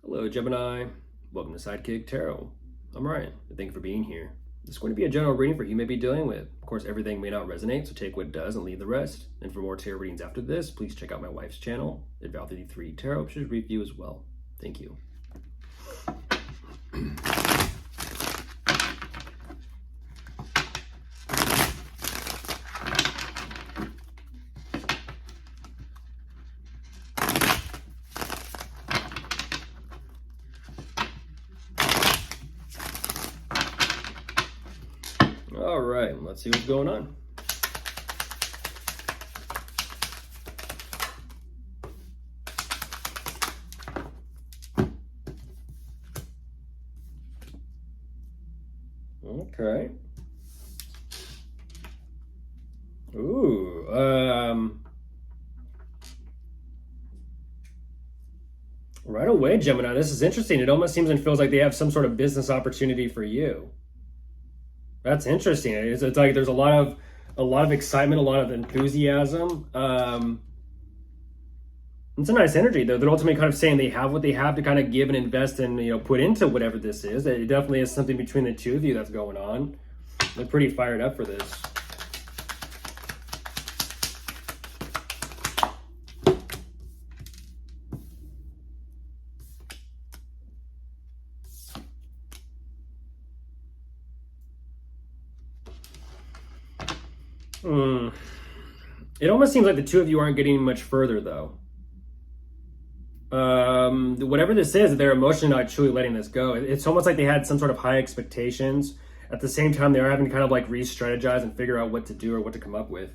Hello, Gemini. Welcome to Sidekick Tarot. I'm Ryan, and thank you for being here. This is going to be a general reading for who you may be dealing with. Of course, everything may not resonate, so take what does and leave the rest. And for more tarot readings after this, please check out my wife's channel at theyre Tarot. She'll review as well. Thank you. All right, let's see what's going on. Okay. Ooh, right away, Gemini, this is interesting. It almost seems and feels like they have some sort of business opportunity for you. That's interesting. It's like there's a lot of excitement, a lot of enthusiasm. It's a nice energy, though. They're ultimately kind of saying they have what they have to kind of give and invest and put into whatever this is. It definitely is something between the two of you that's going on. They're pretty fired up for this. It almost seems like the two of you aren't getting much further, though. Whatever this is, they're emotionally not truly letting this go. It's almost like they had some sort of high expectations. At the same time, they're having to kind of like re-strategize and figure out what to do or what to come up with.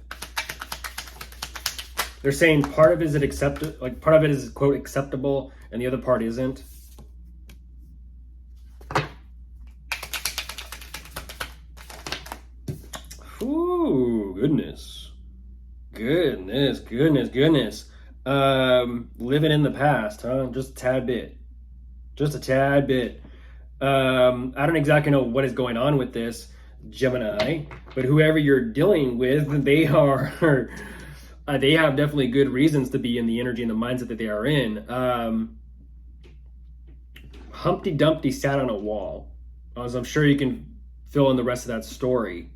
They're saying part of it is part of it is quote acceptable, and the other part isn't. Ooh, goodness. Goodness. Living in the past, huh? Just a tad bit. I don't exactly know what is going on with this, Gemini, but whoever you're dealing with, they have definitely good reasons to be in the energy and the mindset that they are in. Humpty Dumpty sat on a wall, as I'm sure you can fill in the rest of that story.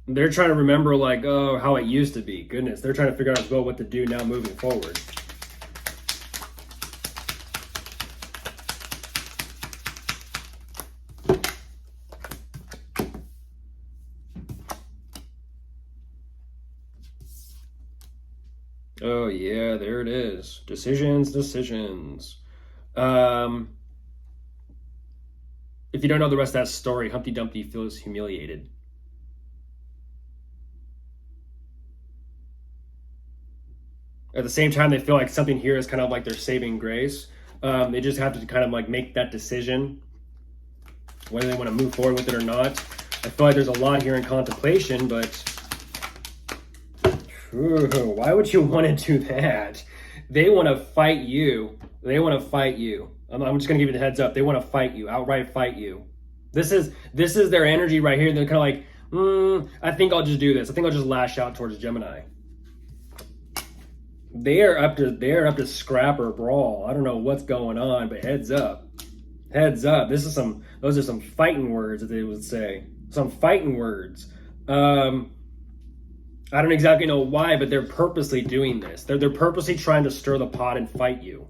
They're trying to remember, like, oh, how it used to be. Goodness, they're trying to figure out as well what to do now moving forward. Oh, yeah, there it is. Decisions. If you don't know the rest of that story, Humpty Dumpty feels humiliated. At the same time, they feel like something here is kind of like their saving grace. They just have to kind of like make that decision, whether they want to move forward with it or not. I feel like there's a lot here in contemplation, but why would you want to do that? They want to fight you. I'm just going to give you the heads up. They want to fight you, outright fight you. This is their energy right here. They're kind of like, I think I'll just do this. I think I'll just lash out towards Gemini. They are up to scrap or brawl. I don't know what's going on, but heads up. Those are some fighting words that they would say. Some fighting words. I don't exactly know why, but they're purposely doing this. They're purposely trying to stir the pot and fight you.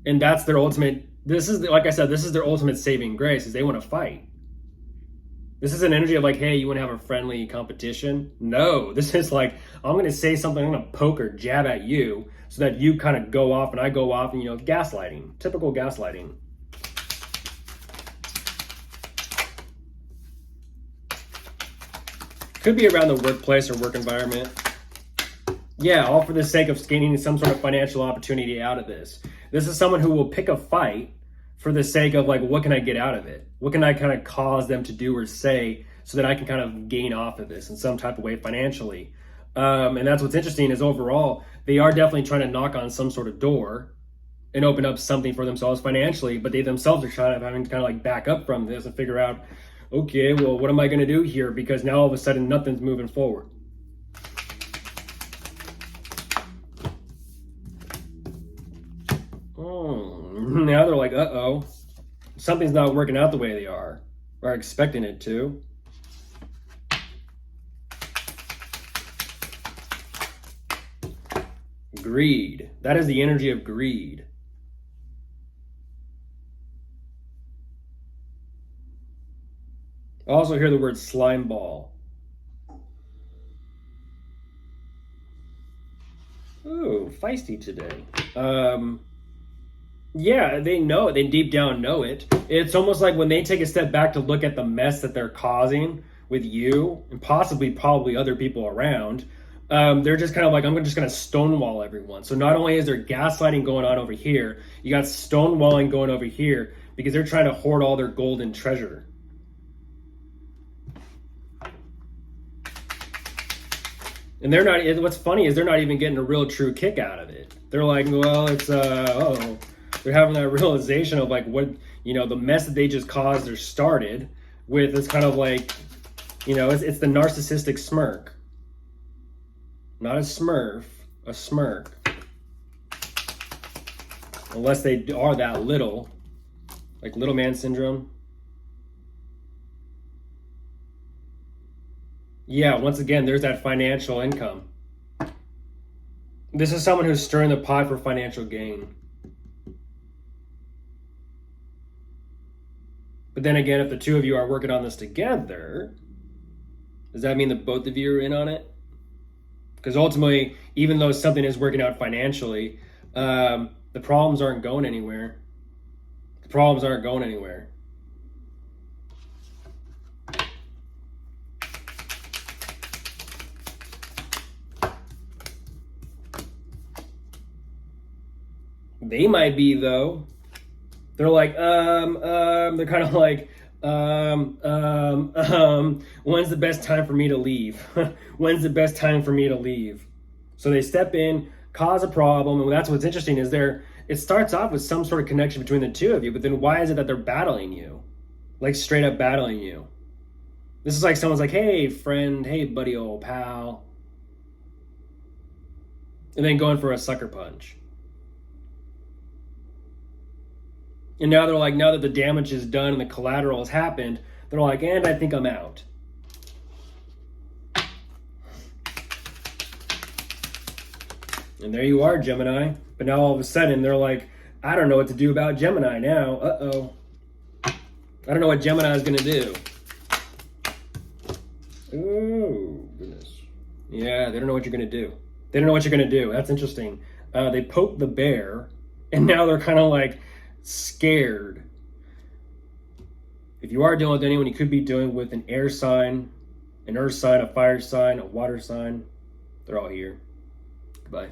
And that's their ultimate, like I said, this is their ultimate saving grace, is they want to fight. This is an energy of like, hey, you want to have a friendly competition? No, this is like, I'm going to say something, I'm going to poke or jab at you so that you kind of go off and I go off and, gaslighting, typical gaslighting. Could be around the workplace or work environment. Yeah, all for the sake of gaining some sort of financial opportunity out of this. This is someone who will pick a fight for the sake of like, what can I get out of it? What can I kind of cause them to do or say so that I can kind of gain off of this in some type of way financially? And that's what's interesting is overall, they are definitely trying to knock on some sort of door and open up something for themselves financially, but they themselves are having to kind of like back up from this and figure out, okay, well, what am I going to do here? Because now all of a sudden nothing's moving forward. something's not working out the way they are expecting it to. Greed. That is the energy of greed. I also hear the word slime ball. Ooh, feisty today. Yeah, they know it. They deep down know it. It's almost like when they take a step back to look at the mess that they're causing with you and probably other people around. They're just kind of like, I'm just going to stonewall everyone. So not only is there gaslighting going on over here, you got stonewalling going over here because they're trying to hoard all their golden treasure. And they're not, what's funny is they're not even getting a real true kick out of it. They're like, well, it's, they're having that realization of like what, the mess that they just caused or started with is kind of like, it's the narcissistic smirk. Not a smurf, a smirk. Unless they are that little, like little man syndrome. Yeah, once again, there's that financial income. This is someone who's stirring the pot for financial gain. But then again, if the two of you are working on this together, does that mean that both of you are in on it? Because ultimately, even though something is working out financially, the problems aren't going anywhere. The problems aren't going anywhere. They might be, though. They're like, they're kind of like, when's the best time for me to leave? When's the best time for me to leave? So they step in, cause a problem, and that's what's interesting is it starts off with some sort of connection between the two of you, but then why is it that they're battling you? Like straight up battling you. This is like someone's like, hey friend, hey buddy, old pal. And then going for a sucker punch. And now they're like, now that the damage is done and the collateral has happened, they're like, and I think I'm out. And there you are, Gemini. But now all of a sudden they're like, I don't know what to do about Gemini now. Uh-oh. I don't know what Gemini is going to do. Oh, goodness. Yeah, they don't know what you're going to do. They don't know what you're going to do. That's interesting. They poked the bear, and now they're kind of like, scared. If you are dealing with anyone, you could be dealing with an air sign, an earth sign, a fire sign, a water sign. They're all here. Goodbye.